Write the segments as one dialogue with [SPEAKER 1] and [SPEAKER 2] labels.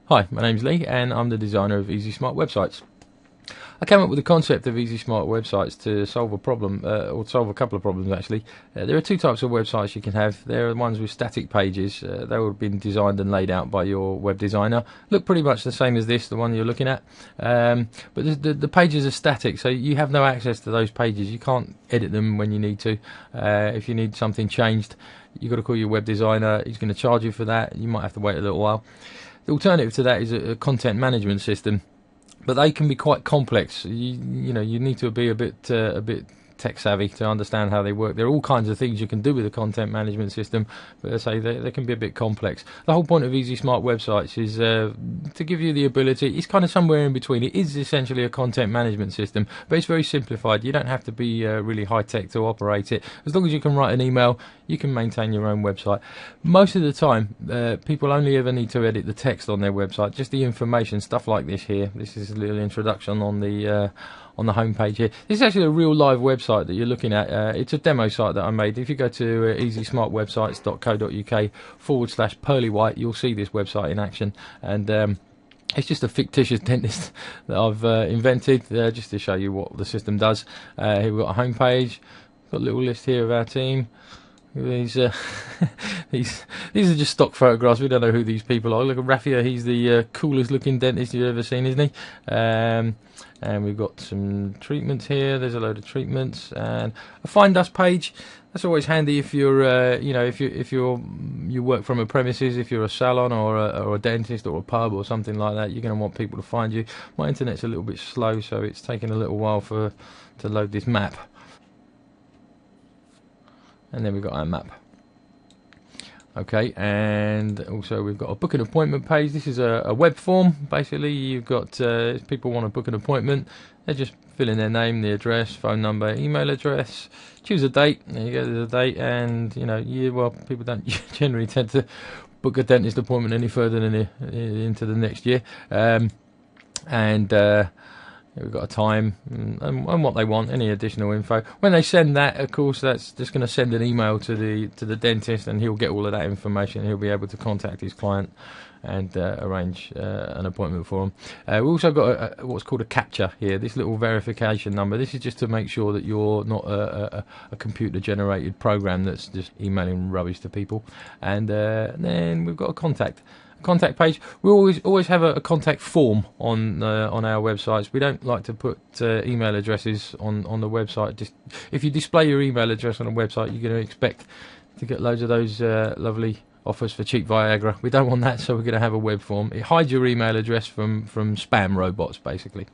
[SPEAKER 1] Hi, my name's Lee and I'm the designer of Easy Smart Websites. I came up with the concept of Easy Smart Websites to solve a problem, or solve a couple of problems actually. There are two types of websites you can have. There are ones with static pages. They will have been designed and laid out by your web designer. Look pretty much the same as this, the one you're looking at. But the pages are static, so you have no access to those pages. You can't edit them when you need to. If you need something changed, you've got to call your web designer. He's going to charge you for that. You might have to wait a little while. The alternative to that is a content management system, but they can be quite complex. You know, you need to be a bit tech savvy to understand how they work. There are all kinds of things you can do with a content management system, but as I say, they can be a bit complex. The whole point of Easy Smart Websites is to give you the ability. It's kind of somewhere in between. It is essentially a content management system, but it's very simplified. You don't have to be really high tech to operate it. As long as you can write an email, you can maintain your own website. Most of the time, people only ever need to edit the text on their website, just the information, stuff like this here. This is a little introduction on the home page here. This is actually a real live website that you're looking at. It's a demo site that I made. If you go to easysmartwebsites.co.uk/pearly-white, you'll see this website in action. And it's just a fictitious dentist that I've invented just to show you what the system does. Here we've got a home page. Got a little list here of our team. These these are just stock photographs. We don't know who these people are. Look at Raffia. He's the coolest looking dentist you've ever seen, isn't he? And we've got some treatments here. There's a load of treatments and a Find Us page. That's always handy if you're, you work from a premises. If you're a salon or a dentist or a pub or something like that, you're going to want people to find you. My internet's a little bit slow, so it's taking a little while to load this map. And then we've got our map. Okay, and also we've got a book an appointment page. This is a web form. Basically, you've got people want to book an appointment. They just fill in their name, the address, phone number, email address, choose a date. There you go, there's a date, and people don't generally tend to book a dentist appointment any further than into the next year. We've got a time and what they want, any additional info. When they send that, of course, that's just going to send an email to the dentist, and he'll get all of that information. He'll be able to contact his client and arrange an appointment for him. We've also got what's called a CAPTCHA here, this little verification number. This is just to make sure that you're not a computer-generated program that's just emailing rubbish to people. And then we've got a contact page. We always have a contact form on our websites. We don't like to put email addresses on the website. Just if you display your email address on a website, you're going to expect to get loads of those lovely offers for cheap Viagra. We don't want that, so we're going to have a web form. It hides your email address from spam robots, basically.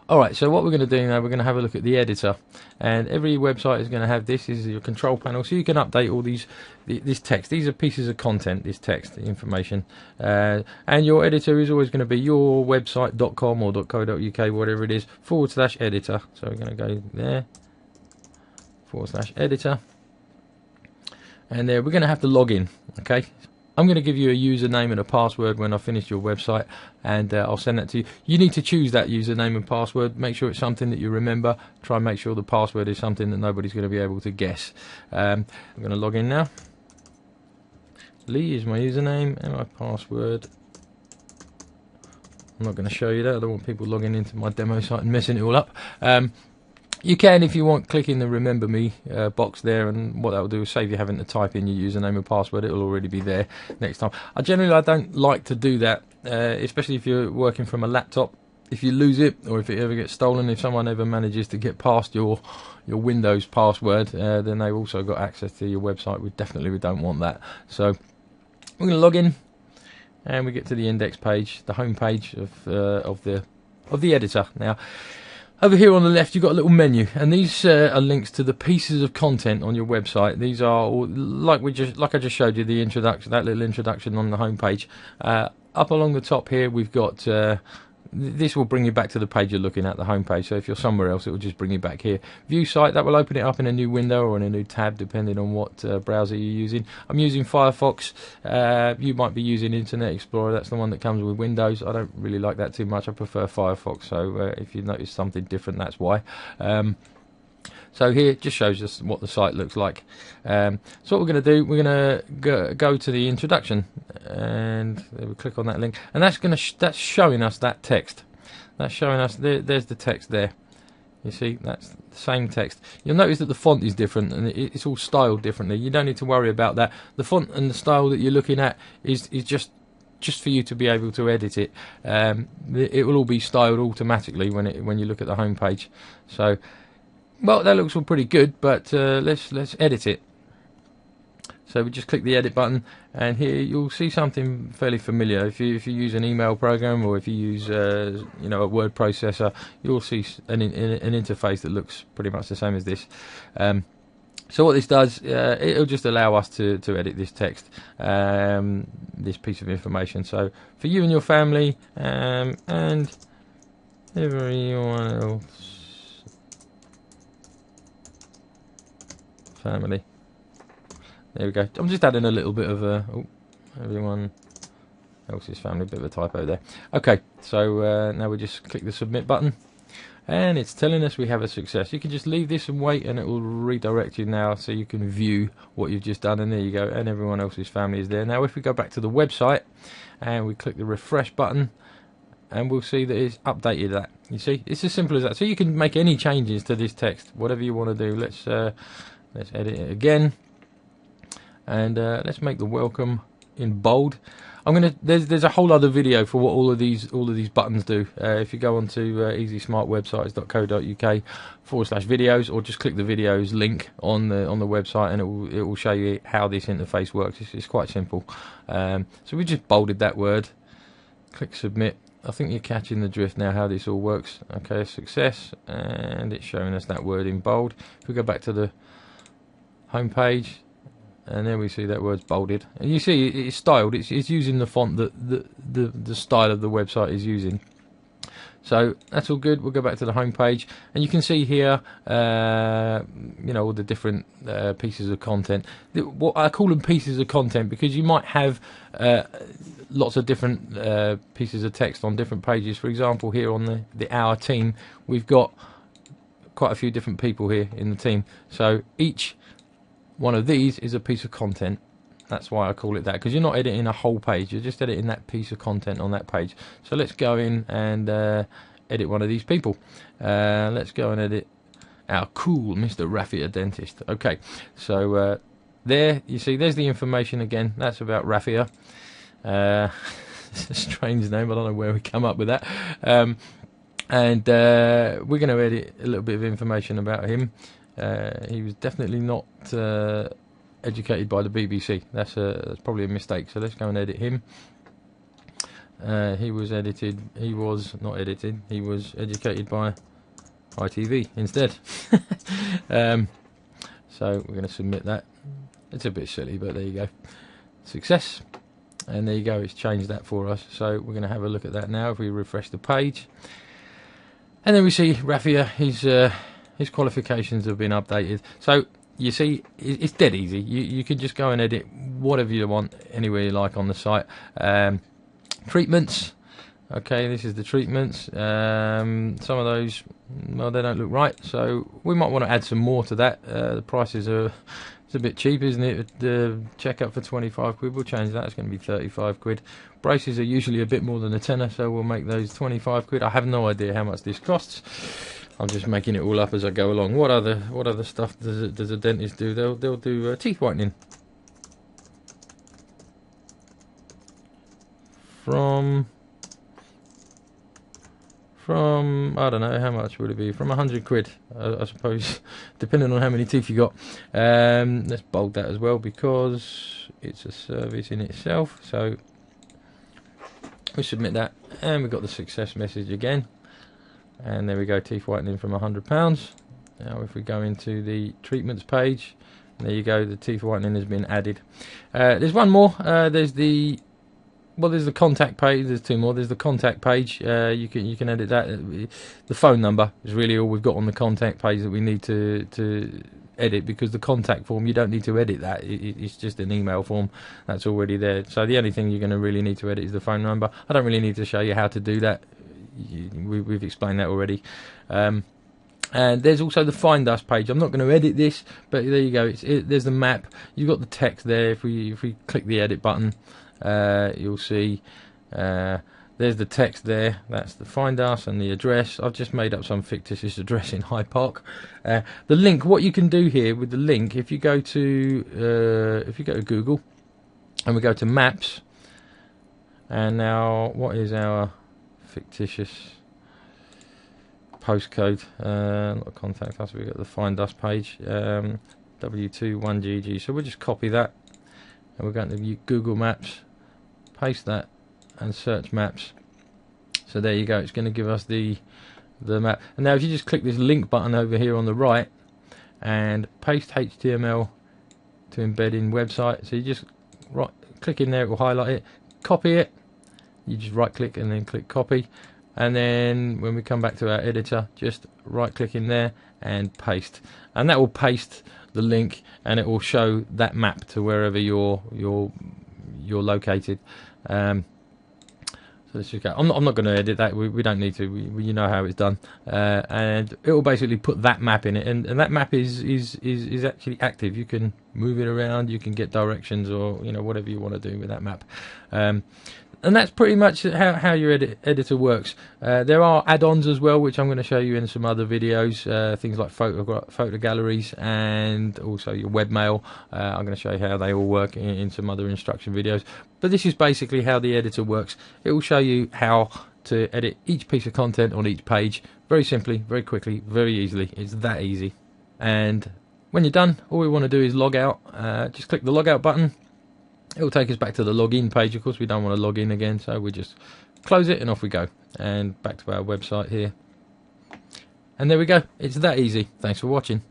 [SPEAKER 1] Alright, so what we're going to do now, we're going to have a look at the editor, and every website is going to have this. This is your control panel, so you can update all this text. These are pieces of content, this text, information, and your editor is always going to be yourwebsite.com or .co.uk, whatever it is, /editor. So we're going to go there, /editor, and there we're going to have to log in, okay? I'm going to give you a username and a password when I finish your website, and I'll send that to you. You need to choose that username and password. Make sure it's something that you remember. Try and make sure the password is something that nobody's going to be able to guess. I'm going to log in now. Lee is my username and my password. I'm not going to show you that. I don't want people logging into my demo site and messing it all up. You can, if you want, click in the Remember Me box there, and what that will do is save you having to type in your username and password. It will already be there next time. I don't like to do that, especially if you're working from a laptop. If you lose it, or if it ever gets stolen, if someone ever manages to get past your Windows password, then they've also got access to your website. We don't want that. So we're going to log in, and we get to the index page, the home page of the editor. Now, over here on the left, you've got a little menu, and these are links to the pieces of content on your website. These are all, like I just showed you, the introduction, that little introduction on the home page. Up along the top here, we've got this will bring you back to the page you're looking at, the home page. So if you're somewhere else, it will just bring you back here. View site, that will open it up in a new window or in a new tab, depending on what browser you're using. I'm using Firefox. You might be using Internet Explorer. That's the one that comes with Windows. I don't really like that too much. I prefer Firefox. So if you notice something different, that's why. So here it just shows us what the site looks like. So what we're going to do, we're going to go to the introduction, and we click on that link, and that's showing us that text. That's showing us there's the text there. You see, that's the same text. You'll notice that the font is different, and it's all styled differently. You don't need to worry about that. The font and the style that you're looking at is just for you to be able to edit it. It will all be styled automatically when you look at the home page. So, well, that looks all pretty good, but let's edit it. So we just click the edit button, and here you'll see something fairly familiar. If you use an email program, or if you use a word processor, you'll see an interface that looks pretty much the same as this. So what this does, it'll just allow us to edit this text, this piece of information. So for you and your family, and everyone else. Family. There we go. I'm just adding a little bit of everyone else's family, bit of a typo there. Okay, so now we just click the submit button, and it's telling us we have a success. You can just leave this and wait, and it will redirect you now so you can view what you've just done, and there you go, and everyone else's family is there. Now if we go back to the website and we click the refresh button, and we'll see that it's updated that. You see, it's as simple as that. So you can make any changes to this text, whatever you want to do. Let's edit it again, and let's make the welcome in bold. There's a whole other video for what all of these buttons do. If you go onto easysmartwebsites.co.uk/videos, or just click the videos link on the website, and it will show you how this interface works. It's quite simple. So we just bolded that word. Click submit. I think you're catching the drift now how this all works. Okay, success, and it's showing us that word in bold. If we go back to the home page, and then we see that word's bolded, and you see it's styled. It's using the font that the style of the website is using. So that's all good. We'll go back to the home page, and you can see here, all the different pieces of content. What I call them pieces of content, because you might have lots of different pieces of text on different pages. For example, here on the Our team, we've got quite a few different people here in the team. So each one of these is a piece of content. That's why I call it that, because you're not editing a whole page, you're just editing that piece of content on that page. So let's go in and edit one of these people. Let's go and edit our cool Mr. Raffia Dentist. Okay, so there you see there's the information again. That's about Raffia. It's a strange name, I don't know where we come up with that. And we're going to edit a little bit of information about him. He was definitely not educated by the BBC. That's probably a mistake. So let's go and edit him. He was not edited. He was educated by ITV instead. So we're going to submit that. It's a bit silly, but there you go. Success. And there you go. It's changed that for us. So we're going to have a look at that now. If we refresh the page, and then we see Raffia. His qualifications have been updated. So you see, it's dead easy. You can just go and edit whatever you want, anywhere you like on the site. Treatments. Okay, this is the treatments. Some of those, well, they don't look right. So we might want to add some more to that. The prices are, it's a bit cheap, isn't it? The checkup for 25 quid. We'll change that. It's going to be 35 quid. Braces are usually a bit more than a tenner, so we'll make those 25 quid. I have no idea how much this costs. I'm just making it all up as I go along. What other stuff does a dentist do? They'll do teeth whitening. From I don't know, how much would it be? From 100 quid, I suppose, depending on how many teeth you got. Let's bold that as well, because it's a service in itself. So we submit that, and we've got the success message again. And there we go, teeth whitening from £100. Now if we go into the treatments page, there you go, the teeth whitening has been added. There's one more. There's the contact page. There's two more. There's the contact page. You can edit that. The phone number is really all we've got on the contact page that we need to edit, because the contact form, you don't need to edit that. It's just an email form that's already there. So the only thing you're going to really need to edit is the phone number. I don't really need to show you how to do that. We've explained that already. And there's also the Find Us page. I'm not going to edit this, but there you go. There's the map. You've got the text there. If we click the edit button, you'll see there's the text there. That's the Find Us and the address. I've just made up some fictitious address in Hyde Park. The link. What you can do here with the link, if you go to Google and we go to Maps, and now what is our fictitious postcode? Not contact us. We've got the Find Us page, W21GG. So we'll just copy that, and we're going to Google Maps, paste that, and search Maps. So there you go. It's going to give us the map. And now if you just click this link button over here on the right, and paste HTML to embed in website. So you just click in there. It will highlight it. Copy it. You just right click and then click copy. And then when we come back to our editor, just right click in there and paste, and that will paste the link, and it will show that map to wherever you're located. So let's just go. I'm not going to edit that. We don't need to. You know how it's done, and it will basically put that map in it, and that map is actually active. You can move it around. You can get directions, or whatever you want to do with that map. And that's pretty much how your editor works. There are add-ons as well, which I'm going to show you in some other videos. Things like photo galleries and also your webmail. I'm going to show you how they all work in some other instruction videos. But this is basically how the editor works. It will show you how to edit each piece of content on each page. Very simply, very quickly, very easily. It's that easy. And when you're done, all we want to do is log out. Just click the log out button. It will take us back to the login page. Of course, we don't want to log in again, so we just close it and off we go. And back to our website here. And there we go. It's that easy. Thanks for watching.